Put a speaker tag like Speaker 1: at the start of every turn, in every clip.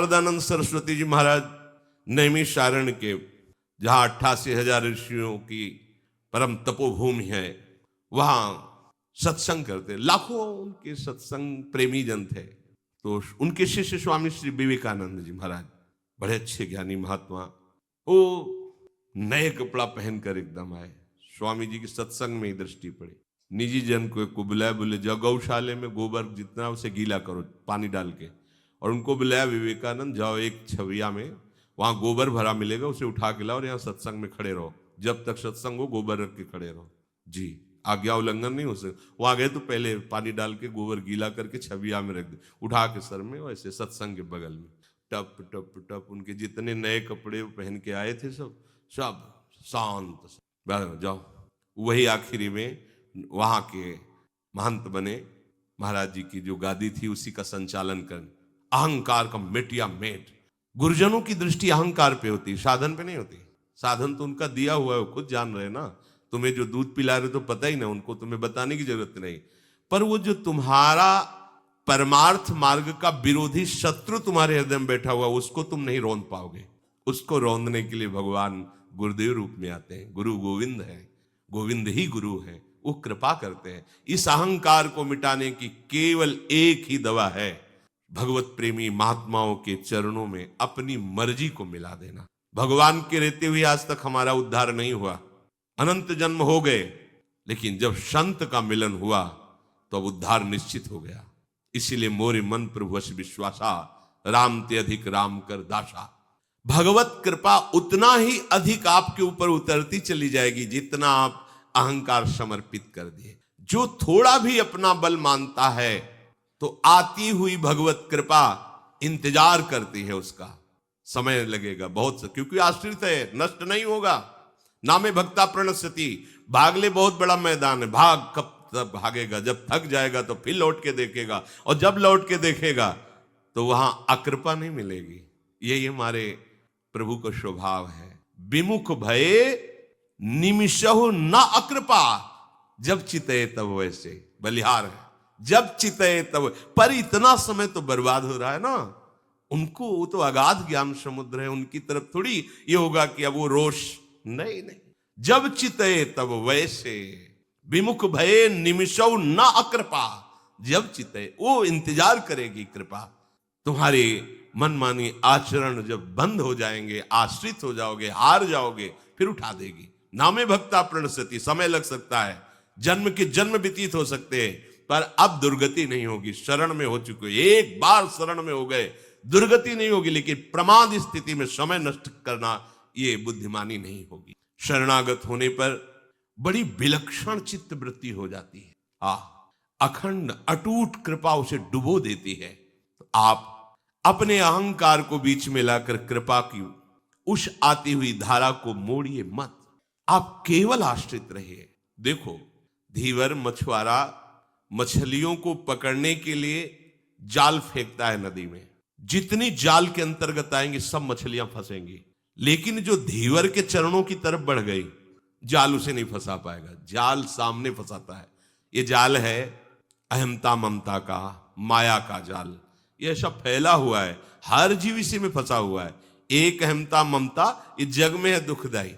Speaker 1: नारदानंद सरस्वती जी महाराज नैमिषारण्य के, जहां 88,000 ऋषियों की परम तपोभूमि है, वहां सत्संग करते। लाखों उनके सत्संग प्रेमी जन थे। तो उनके शिष्य स्वामी श्री विवेकानंद जी महाराज, बड़े अच्छे ज्ञानी महात्मा, वो नए कपड़ा पहनकर एकदम आए। स्वामी जी के सत्संग में ही दृष्टि पड़ी। निजी जन को बुलाया, बोले जाओ गौशाले में गोबर जितना उसे गीला करो पानी डाल के। और उनको बुलाया विवेकानंद, जाओ एक छविया में वहां गोबर भरा मिलेगा, उसे उठा के लाओ और यहाँ सत्संग में खड़े रहो, जब तक सत्संग हो गोबर रख के खड़े रहो। जी, आज्ञा उल्लंघन नहीं हो सकता। वहां गए तो पहले पानी डाल के गोबर गीला करके छविया में रख दे, उठा के सर में, वैसे सत्संग के बगल में टप टप टप। उनके जितने नए कपड़े पहन के आए थे सब शांत, जाओ। वही आखिरी में वहां के महंत बने। महाराज जी की जो गादी थी उसी का संचालन कर, अहंकार का मिटिया मेट। गुरुजनों की दृष्टि अहंकार पे होती, साधन पे नहीं होती। साधन तो उनका दिया हुआ है, वो खुद जान रहे ना। तुम्हें जो दूध पिला रहे तो पता ही ना, उनको तुम्हें बताने की जरूरत नहीं। पर वो जो तुम्हारा परमार्थ मार्ग का विरोधी शत्रु तुम्हारे हृदय में बैठा हुआ, उसको तुम नहीं रोंद पाओगे। उसको रोंदने के लिए भगवान गुरुदेव रूप में आते हैं। गुरु गोविंद है, गोविंद ही गुरु है, वो कृपा करते हैं। इस अहंकार को मिटाने की केवल एक ही दवा है, भगवत प्रेमी महात्माओं के चरणों में अपनी मर्जी को मिला देना। भगवान के रहते हुए आज तक हमारा उद्धार नहीं हुआ, अनंत जन्म हो गए, लेकिन जब संत का मिलन हुआ तो अब उद्धार निश्चित हो गया। इसीलिए मोरे मन प्रभु वश विश्वासा, राम ते अधिक राम कर दासा। भगवत कृपा उतना ही अधिक आपके ऊपर उतरती चली जाएगी जितना आप अहंकार समर्पित कर दिए। जो थोड़ा भी अपना बल मानता है तो आती हुई भगवत कृपा इंतजार करती है उसका। समय लगेगा बहुत, क्योंकि आश्रित है, नष्ट नहीं होगा। नामे भक्ता प्रणश्यति, भागले बहुत बड़ा मैदान है, भाग कब तक भागेगा? जब थक जाएगा तो फिर लौट के देखेगा, और जब लौट के देखेगा तो वहां अकृपा नहीं मिलेगी। यही हमारे प्रभु का स्वभाव है। विमुख भये निमिषहु न अकृपा, जब चिते तब वैसे बलिहार है, जब चिते तब। पर इतना समय तो बर्बाद हो रहा है ना। उनको वो तो अगाध ज्ञान समुद्र है, उनकी तरफ थोड़ी ये होगा कि अब वो रोष, नहीं नहीं। जब चिते तब वैसे, विमुख भये निमिषौ न अकृपा, जब चिते, वो इंतजार करेगी कृपा। तुम्हारे मनमानी आचरण जब बंद हो जाएंगे, आश्रित हो जाओगे, हार जाओगे, फिर उठा देगी। नामे भक्ता प्रणश्यति, समय लग सकता है, जन्म के जन्म व्यतीत हो सकते हैं, पर अब दुर्गति नहीं होगी। शरण में हो चुके, एक बार शरण में हो गए, दुर्गति नहीं होगी। लेकिन प्रमाद स्थिति में समय नष्ट करना ये बुद्धिमानी नहीं होगी। शरणागत होने पर बड़ी विलक्षण चित्त वृत्ति हो जाती है। अखंड अटूट कृपा उसे डुबो देती है। तो आप अपने अहंकार को बीच में लाकर कृपा की उस आती हुई धारा को मोड़िए मत। आप केवल आश्रित रहिए। देखो, धीवर मछुआरा मछलियों को पकड़ने के लिए जाल फेंकता है नदी में। जितनी जाल के अंतर्गत आएंगी सब मछलियां फंसेंगी। लेकिन जो धीवर के चरणों की तरफ बढ़ गई, जाल उसे नहीं फंसा पाएगा, जाल सामने फंसाता है। ये जाल है अहमता ममता का, माया का जाल। ये ऐसा फैला हुआ है, हर जीव इसी में फंसा हुआ है। एक अहमता ममता इस जग में है दुखदाई,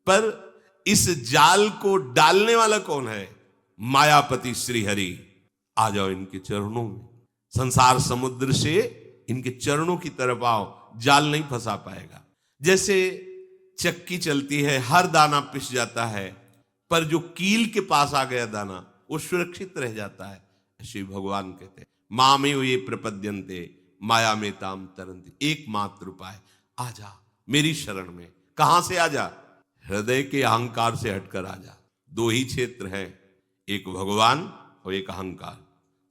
Speaker 1: पर इस जाल को डालने वाला कौन है? मायापति श्री हरि। आ जाओ इनके चरणों में, संसार समुद्र से इनके चरणों की तरफ आओ, जाल नहीं फंसा पाएगा। जैसे चक्की चलती है, हर दाना पिस जाता है, पर जो कील के पास आ गया दाना वो सुरक्षित रह जाता है। श्री भगवान कहते हैं, मामे ये प्रपद्यन्ते माया में ताम तरंती। एकमात्र उपाय, आजा मेरी शरण में। कहां से आजा? हृदय के अहंकार से हटकर आजा। दो ही क्षेत्र हैं, एक भगवान और एक अहंकार।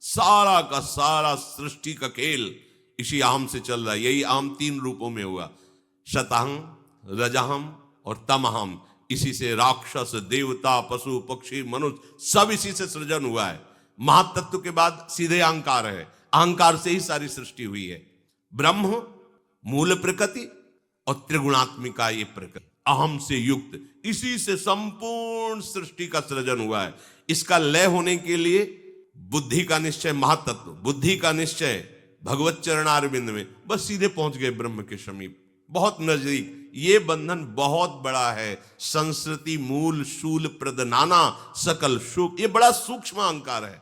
Speaker 1: सारा का सारा सृष्टि का खेल इसी अहम से चल रहा है। यही अहम तीन रूपों में हुआ, शतहम, रजहम और तमहम। इसी से राक्षस, देवता, पशु, पक्षी, मनुष्य सब इसी से सृजन हुआ है। महातत्व के बाद सीधे अहंकार है, अहंकार से ही सारी सृष्टि हुई है। ब्रह्म मूल प्रकृति और त्रिगुणात्मिका ये प्रकृति, अहम से युक्त, इसी से संपूर्ण सृष्टि का सृजन हुआ है। इसका लय होने के लिए बुद्धि का निश्चय, महातत्व, बुद्धि का निश्चय, भगवत चरणारविंद में, बस सीधे पहुंच गए ब्रह्म के समीप, बहुत नजदीक। ये बंधन बहुत बड़ा है। संस्कृति मूल शूल प्रदनाना सकल सुख, ये बड़ा सूक्ष्म अहंकार है।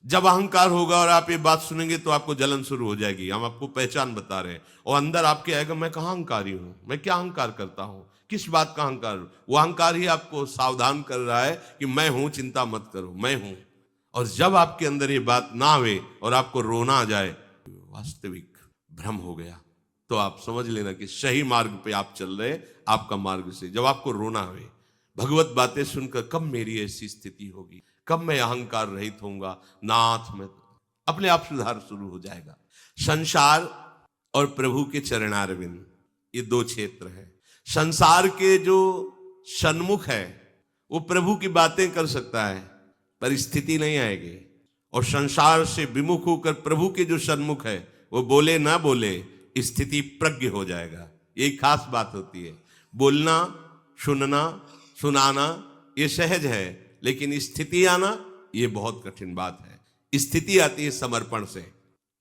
Speaker 1: जब अहंकार होगा और आप ये बात सुनेंगे तो आपको जलन शुरू हो जाएगी। हम आपको पहचान बता रहे हैं, और अंदर आपके आएगा मैं कहाँ अहंकारी हूं, मैं क्या अहंकार करता हूं, किस बात का अहंकार। वो अहंकार ही आपको सावधान कर रहा है कि मैं हूं, चिंता मत करो, मैं हूं। और जब आपके अंदर ये बात ना आवे और आपको रोना आ जाए, वास्तविक भ्रम हो गया, तो आप समझ लेना कि सही मार्ग पे आप चल रहे, आपका मार्ग से। जब आपको रोना आवे, भगवत बातें सुनकर, कब मेरी ऐसी स्थिति होगी, कब मैं अहंकार रहित होऊंगा, नाथ में अपने आप सुधार शुरू हो जाएगा। संसार और प्रभु के चरणारविंद, ये दो क्षेत्र हैं। संसार के जो सन्मुख है वो प्रभु की बातें कर सकता है, पर स्थिति नहीं आएगी। और संसार से विमुख होकर प्रभु के जो सन्मुख है, वो बोले ना बोले, स्थिति प्रज्ञ हो जाएगा। ये खास बात होती है। बोलना, सुनना, सुनाना ये सहज है, लेकिन स्थिति आना ये बहुत कठिन बात है। स्थिति आती है समर्पण से,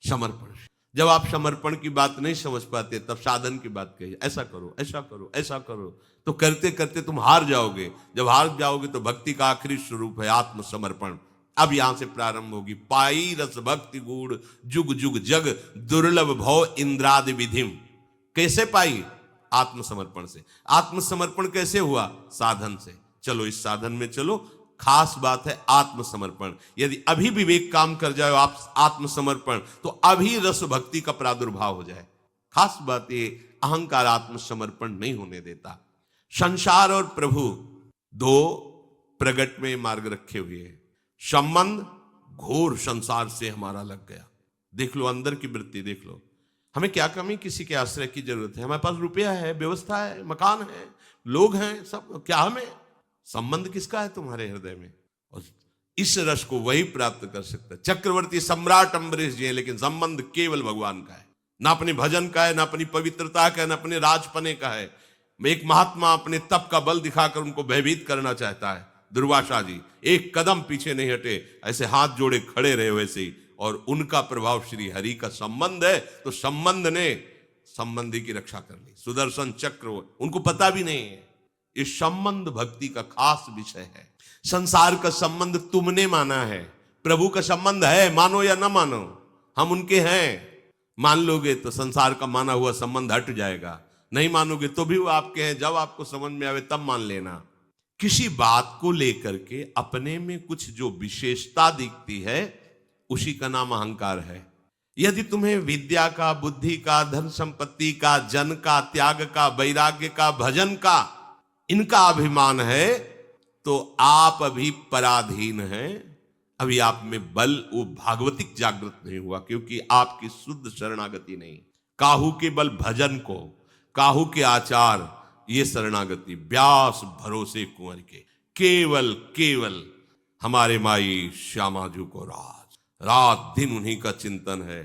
Speaker 1: समर्पण से। जब आप समर्पण की बात नहीं समझ पाते, तब साधन की बात कहिए, ऐसा करो, ऐसा करो, ऐसा करो, तो करते करते तुम हार जाओगे। जब हार जाओगे तो भक्ति का आखिरी स्वरूप है आत्मसमर्पण। अब यहां से प्रारंभ होगी। पाई रस भक्ति गुण जुग जुग जग, दुर्लभ भव इंद्रादि विधिम। कैसे पाई? आत्मसमर्पण से। आत्मसमर्पण कैसे हुआ? साधन से। चलो इस साधन में चलो। खास बात है आत्मसमर्पण। यदि अभी विवेक काम कर जाए आप आत्मसमर्पण, तो अभी रस भक्ति का प्रादुर्भाव हो जाए। खास बात ये, अहंकार आत्मसमर्पण नहीं होने देता। संसार और प्रभु दो प्रगट में मार्ग रखे हुए हैं। संबंध घोर संसार से हमारा लग गया। देख लो अंदर की वृत्ति, देख लो। हमें क्या कमी किसी के आश्रय की जरूरत है? हमारे पास रुपया है, व्यवस्था है, मकान है, लोग हैं, सब। क्या हमें संबंध किसका है तुम्हारे हृदय में? और इस रस को वही प्राप्त कर सकता है। चक्रवर्ती सम्राट अम्बरीश जी है, लेकिन संबंध केवल भगवान का है। ना अपने भजन का है, ना अपनी पवित्रता का है, ना अपने राजपने का है। एक महात्मा अपने तप का बल दिखाकर उनको भयभीत करना चाहता है। दुर्वासा जी एक कदम पीछे नहीं हटे, ऐसे हाथ जोड़े खड़े रहे वैसे ही। और उनका प्रभाव श्री हरि का संबंध है, तो संबंध ने संबंधी की रक्षा कर ली। सुदर्शन चक्र, उनको पता भी नहीं है। इस संबंध भक्ति का खास विषय है। संसार का संबंध तुमने माना है, प्रभु का संबंध है, मानो या ना मानो, हम उनके हैं। मान लोगे तो संसार का माना हुआ संबंध हट जाएगा, नहीं मानोगे तो भी वो आपके हैं। जब आपको समझ में आवे तब मान लेना। किसी बात को लेकर के अपने में कुछ जो विशेषता दिखती है, उसी का नाम अहंकार है। यदि तुम्हें विद्या का, बुद्धि का, धन संपत्ति का, जन का, त्याग का, वैराग्य का, भजन का, इनका अभिमान है, तो आप अभी पराधीन हैं। अभी आप में बल वो भागवतिक जागृत नहीं हुआ, क्योंकि आपकी शुद्ध शरणागति नहीं। काहू के बल भजन को, काहू के आचार, ये शरणागति। व्यास भरोसे कुंवर के, केवल केवल हमारे माई श्यामाजू को रात दिन उन्हीं का चिंतन है,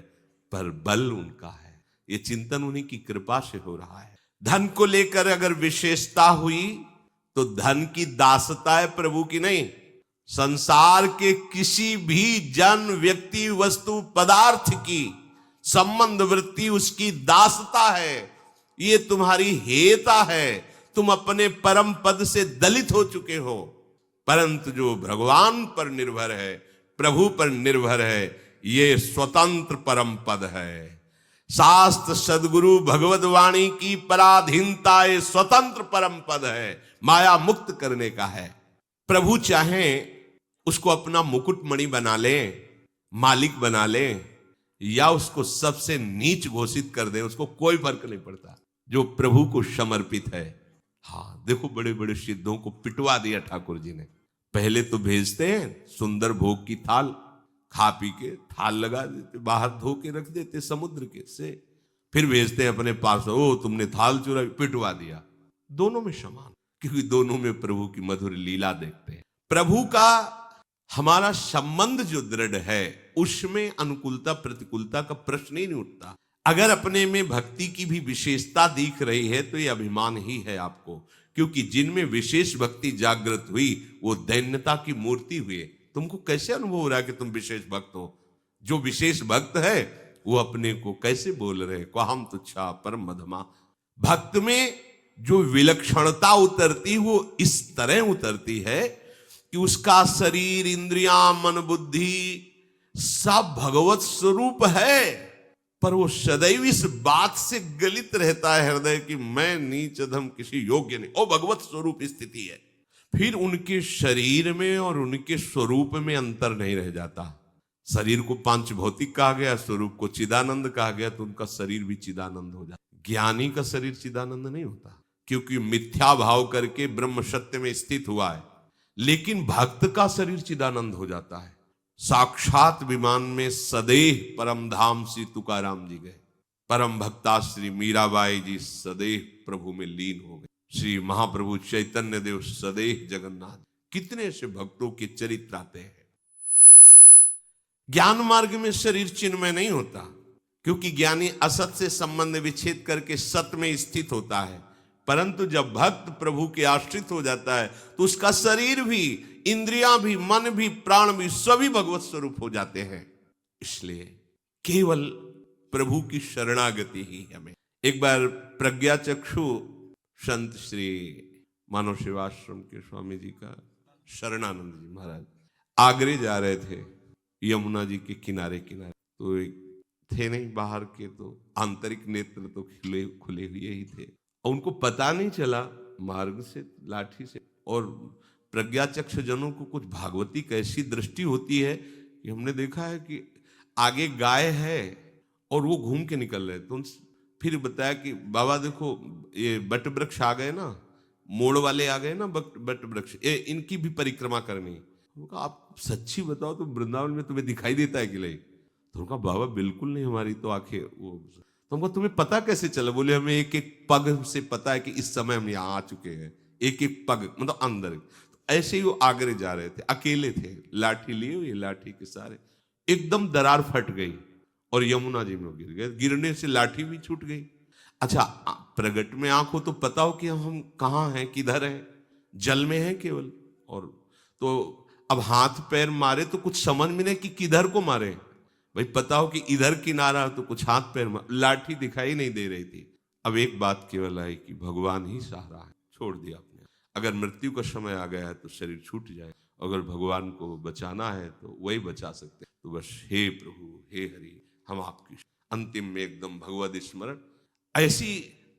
Speaker 1: पर बल उनका है। ये चिंतन उन्हीं की कृपा से हो रहा है। धन को लेकर अगर विशेषता हुई तो धन की दासता है, प्रभु की नहीं। संसार के किसी भी जन, व्यक्ति, वस्तु, पदार्थ की संबंध वृत्ति उसकी दासता है। ये तुम्हारी हेता है। तुम अपने परम पद से दलित हो चुके हो, परंतु जो भगवान पर निर्भर है, प्रभु पर निर्भर है, ये स्वतंत्र परम पद है। शास्त्र सदगुरु भगवत वाणी की पराधीनता ये स्वतंत्र परम पद है, माया मुक्त करने का है। प्रभु चाहे उसको अपना मुकुटमणि बना ले, मालिक बना ले, या उसको सबसे नीच घोषित कर दे, उसको कोई फर्क नहीं पड़ता। जो प्रभु को समर्पित है। हाँ देखो, बड़े बड़े सिद्धों को पिटवा दिया ठाकुर जी ने। पहले तो भेजते हैं सुंदर भोग की थाल, खा पी के थाल लगा देते, बाहर धो के रख देते समुद्र के से, फिर भेजते हैं अपने पास, ओ तुमने थाल चुराई, पिटवा दिया। दोनों में समान, क्योंकि दोनों में प्रभु की मधुर लीला देखते हैं। प्रभु का हमारा संबंध जो दृढ़ है, उसमें अनुकूलता प्रतिकूलता का प्रश्न ही नहीं उठता। अगर अपने में भक्ति की भी विशेषता दिख रही है तो ये अभिमान ही है आपको, क्योंकि जिनमें विशेष भक्ति जागृत हुई वो दैन्यता की मूर्ति हुए। तुमको कैसे अनुभव हो रहा है कि तुम विशेष भक्त हो? जो विशेष भक्त है वो अपने को कैसे बोल रहे हैं, क्वाहम तुच्छा परम मधमा। भक्त में जो विलक्षणता उतरती वो इस तरह उतरती है कि उसका शरीर, इंद्रियां, मन, बुद्धि सब भगवत स्वरूप है, पर वो सदैव इस बात से गलित रहता है हृदय कि मैं नीच अधम किसी योग्य नहीं। वो भगवत स्वरूप स्थिति है। फिर उनके शरीर में और उनके स्वरूप में अंतर नहीं रह जाता। शरीर को पांच भौतिक कहा गया, स्वरूप को चिदानंद कहा गया, तो उनका शरीर भी चिदानंद हो जाता। ज्ञानी का शरीर चिदानंद नहीं होता, क्योंकि मिथ्या भाव करके ब्रह्म सत्य में स्थित हुआ है। लेकिन भक्त का शरीर चिदानंद हो जाता है। साक्षात विमान में सदेह परम धाम श्री तुकाराम जी गए। परम भक्ता श्री मीराबाई जी सदेह प्रभु में लीन हो गए। श्री महाप्रभु चैतन्य देव सदेह जगन्नाथ। कितने से भक्तों के चरित्र आते हैं। ज्ञान मार्ग में शरीर चिन्मय नहीं होता, क्योंकि ज्ञानी असत से संबंध विच्छेद करके सत में स्थित होता है। परंतु जब भक्त प्रभु के आश्रित हो जाता है तो उसका शरीर भी, इंद्रियां भी, मन भी, प्राण भी सभी भगवत स्वरूप हो जाते हैं। इसलिए केवल प्रभु की शरणागति ही हमें। एक बार प्रज्ञा चक्षु संत श्री मानव सेवाश्रम के स्वामी जी का शरणानंद जी महाराज आगरे जा रहे थे, यमुना जी के किनारे किनारे। तो एक थे नहीं बाहर के, तो आंतरिक नेत्र तो खुले हुए ही थे, और उनको पता नहीं चला मार्ग से, लाठी से। और प्रज्ञाचक्ष जनों को कुछ भागवती कैसी दृष्टि होती है कि हमने देखा है कि आगे गाय है और वो घूम के निकल रहे। तो फिर बताया कि बाबा देखो ये बट वृक्ष आ गए ना, मोड़ वाले आ गए ना, बट वृक्ष, इनकी भी परिक्रमा करनी। आप सच्ची बताओ तो वृंदावन में तुम्हें दिखाई देता है कि नहीं? तो उनका बाबा बिल्कुल नहीं, हमारी तो आंखें वो। तो हमको तुम्हें पता कैसे चला? बोले हमें एक एक पग से पता है कि इस समय हम यहाँ आ चुके हैं। एक एक पग मतलब अंदर। तो ऐसे ही वो आगरे जा रहे थे, अकेले थे, लाठी लिए हुए, लाठी के सारे एकदम दरार फट गई और यमुना जी में गिर गए। गिरने से लाठी भी छूट गई। अच्छा, प्रगट में आंख हो तो पता हो कि हम कहाँ हैं, किधर हैं, जल में हैं केवल। और तो अब हाथ पैर मारे तो कुछ समझ में नहीं कि किधर को मारे। भाई पता हो कि इधर किनारा तो कुछ हाथ पैर मार, लाठी दिखाई नहीं दे रही थी। अब एक बात केवल आई कि भगवान ही सहारा है, छोड़ दिया अपने। अगर मृत्यु का समय आ गया है तो शरीर छूट जाए, अगर भगवान को बचाना है तो वही बचा सकते हैं। तो बस हे प्रभु, हे हरि, हम आपकी अंतिम में एकदम भगवद स्मरण।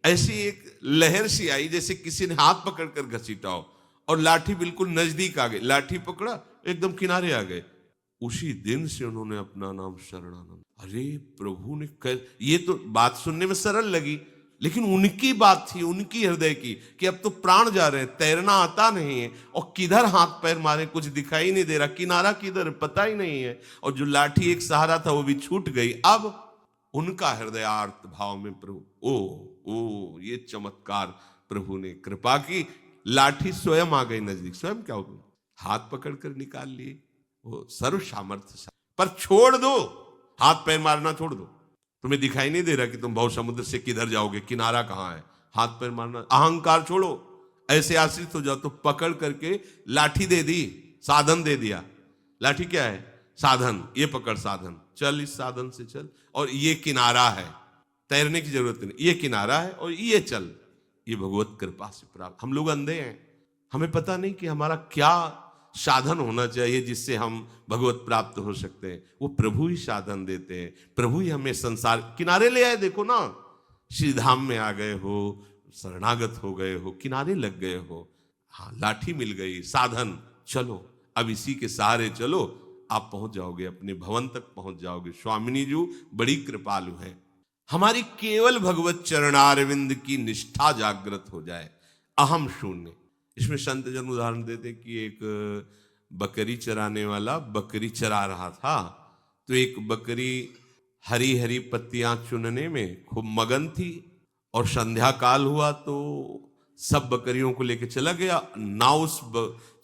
Speaker 1: ऐसी एक लहर सी आई जैसे किसी ने हाथ पकड़कर घसीटा हो, और लाठी बिल्कुल नजदीक आ गई। लाठी पकड़ा, एकदम किनारे आ गए। उसी दिन से उन्होंने अपना नाम शरणानंद। अरे प्रभु ने ये तो बात सुनने में सरल लगी, लेकिन उनकी बात थी, उनकी हृदय की, कि अब तो प्राण जा रहे हैं, तैरना आता नहीं है, और किधर हाथ पैर मारे कुछ दिखाई नहीं दे रहा, किनारा किधर पता ही नहीं है, और जो लाठी एक सहारा था वो भी छूट गई। अब उनका हृदयार्थ भाव में प्रभु, ओ ये चमत्कार, प्रभु ने कृपा की, लाठी स्वयं आ गई नजदीक। स्वयं क्या हो, हाथ पकड़कर निकाल लिए। वो सर्व सामर्थ्य, पर छोड़ दो, हाथ पैर मारना छोड़ दो। तुम्हें दिखाई नहीं दे रहा कि तुम भव समुद्र से किधर जाओगे, किनारा कहाँ है? हाथ पैर मारना, अहंकार छोड़ो, ऐसे आश्रित हो जाओ। तो पकड़ करके लाठी दे दी, साधन दे दिया। लाठी क्या है? साधन। ये पकड़ साधन, चल इस साधन से चल, और ये किनारा है, तैरने की जरूरत नहीं, ये किनारा है और ये चल। ये भगवत कृपा से प्राप्त। हम लोग अंधे हैं, हमें पता नहीं कि हमारा क्या साधन होना चाहिए जिससे हम भगवत प्राप्त हो सकते हैं। वो प्रभु ही साधन देते हैं, प्रभु ही हमें संसार किनारे ले आए। देखो ना, श्री धाम में आ गए हो, शरणागत हो गए हो, किनारे लग गए हो, हाँ लाठी मिल गई, साधन, चलो अब इसी के सहारे चलो, आप पहुंच जाओगे, अपने भवन तक पहुंच जाओगे। स्वामिनी जी बड़ी कृपालु है। हमारी केवल भगवत चरणारविंद की निष्ठा जागृत हो जाए, अहम शून्य। इसमें संत जन उदाहरण देते कि एक बकरी चराने वाला बकरी चरा रहा था, तो एक बकरी हरी हरी पत्तियां चुनने में खूब मगन थी, और संध्या काल हुआ तो सब बकरियों को लेकर चला गया। ना उस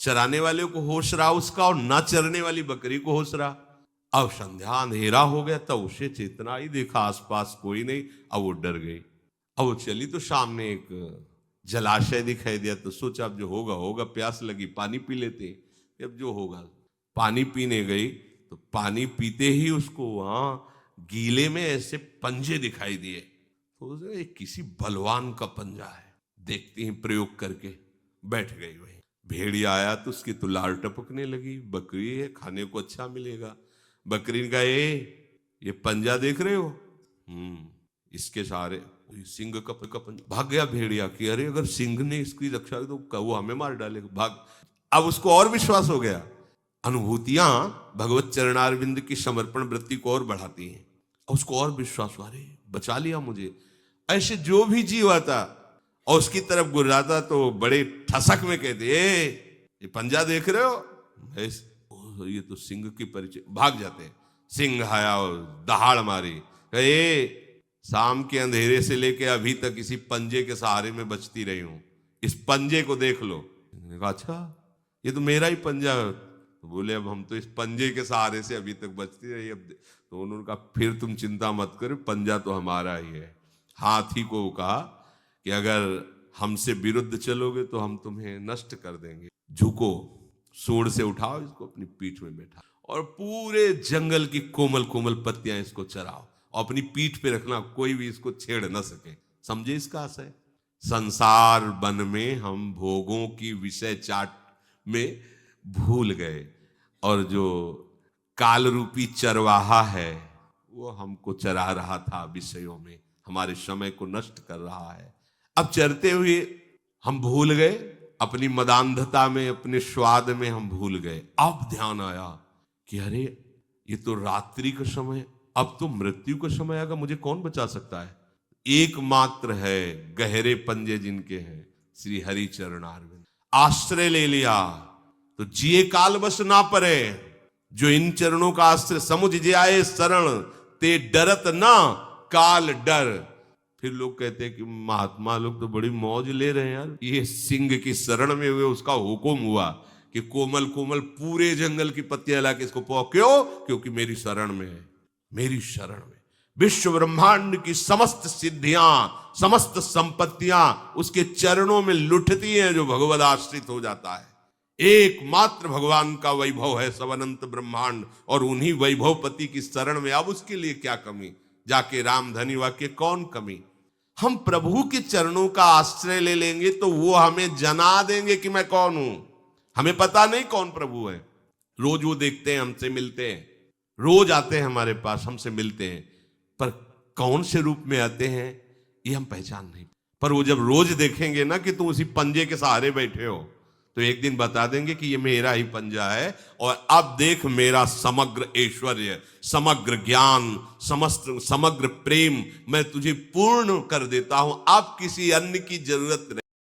Speaker 1: चराने वाले को होश रहा उसका, और ना चरने वाली बकरी को होश रहा। अब संध्या अंधेरा हो गया, तब उसे चेतना आई, देखा आसपास कोई नहीं। अब वो डर गई। अब वो चली तो सामने एक जलाशय दिखाई दिया, तो सोचा अब जो होगा होगा, प्यास लगी पानी पी लेते। अब जो होगा, पानी पीने गई तो पानी पीते ही उसको वहां गीले में ऐसे पंजे दिखाई दिए, तो उसे किसी बलवान का पंजा है। देखती हैं प्रयोग करके, बैठ गई वही। भेड़िया आया तो उसकी तो लार टपकने लगी, बकरी है खाने को अच्छा मिलेगा। बकरी ने कहा, ये पंजा देख रहे हो? इसके सहारे सिंह का पंजा। भाग गया भेड़िया कि अरे अगर सिंह ने इसकी रक्षा की तो वो हमें मार डालेगा, भाग। अब उसको और विश्वास हो गया। अनुभूतियां भगवत चरणारविंद की समर्पण वृत्ति को और बढ़ाती हैं, उसको और विश्वास, अरे बचा लिया मुझे। ऐसे जो भी जीव आता और उसकी तरफ गुर्राता तो बड़े ठसक में कहते, ये पंजा देख रहे हो? ये तो सिंह की परिचय। भाग जाते। सिंह आया और दहाड़ मारी, शाम के अंधेरे से लेके अभी तक इसी पंजे के सहारे में बचती रही हूं, इस पंजे को देख लो। कहा, अच्छा ये तो मेरा ही पंजा है। तो बोले, अब हम तो इस पंजे के सहारे से अभी तक बचती रही। अब तो उन्होंने कहा, फिर तुम चिंता मत करो, पंजा तो हमारा ही है। हाथी को कहा कि अगर हमसे विरुद्ध चलोगे तो हम तुम्हें नष्ट कर देंगे। झुको, सूंड से उठाओ इसको, अपनी पीठ में बैठा और पूरे जंगल की कोमल कोमल पत्तियां इसको चराओ और अपनी पीठ पे रखना, कोई भी इसको छेड़ न सके। समझे इसका आशय? संसार वन में हम भोगों की विषय चाट में भूल गए और जो काल रूपी चरवाहा है वो हमको चरा रहा था विषयों में, हमारे समय को नष्ट कर रहा है। अब चरते हुए हम भूल गए, अपनी मदांधता में, अपने स्वाद में हम भूल गए। अब ध्यान आया कि अरे ये तो रात्रि का समय, अब तो मृत्यु का समय आएगा, मुझे कौन बचा सकता है? एकमात्र है गहरे पंजे जिनके हैं श्री हरि चरणारविंद। आश्रय ले लिया तो जिए काल बस ना परे, जो इन चरणों का आश्रय समुझ जाए शरण, ते डरत ना काल डर। फिर लोग कहते हैं कि महात्मा लोग तो बड़ी मौज ले रहे हैं यार, ये सिंह की शरण में हुए, उसका हुक्म हुआ कि कोमल कोमल पूरे जंगल की पत्तियां लाके इसको पाओ। क्यों? क्योंकि मेरी शरण में है, मेरी शरण में विश्व ब्रह्मांड की समस्त सिद्धियां, समस्त संपत्तियां उसके चरणों में लुटती हैं जो भगवद आश्रित हो जाता है। एकमात्र भगवान का वैभव है सब अनंत ब्रह्मांड, और उन्हीं वैभवपति की शरण में अब उसके लिए क्या कमी? जाके राम धनी वाक्य कौन कमी? हम प्रभु के चरणों का आश्रय ले लेंगे तो वो हमें जना देंगे कि मैं कौन हूं। हमें पता नहीं कौन प्रभु है। रोज वो देखते हैं, हमसे मिलते हैं, रोज आते हैं हमारे पास, हमसे मिलते हैं, पर कौन से रूप में आते हैं ये हम पहचान नहीं। पर वो जब रोज देखेंगे ना कि तुम उसी पंजे के सहारे बैठे हो, तो एक दिन बता देंगे कि ये मेरा ही पंजा है, और अब देख मेरा समग्र ऐश्वर्य, समग्र ज्ञान, समग्र प्रेम मैं तुझे पूर्ण कर देता हूं। अब किसी अन्य की जरूरत नहीं।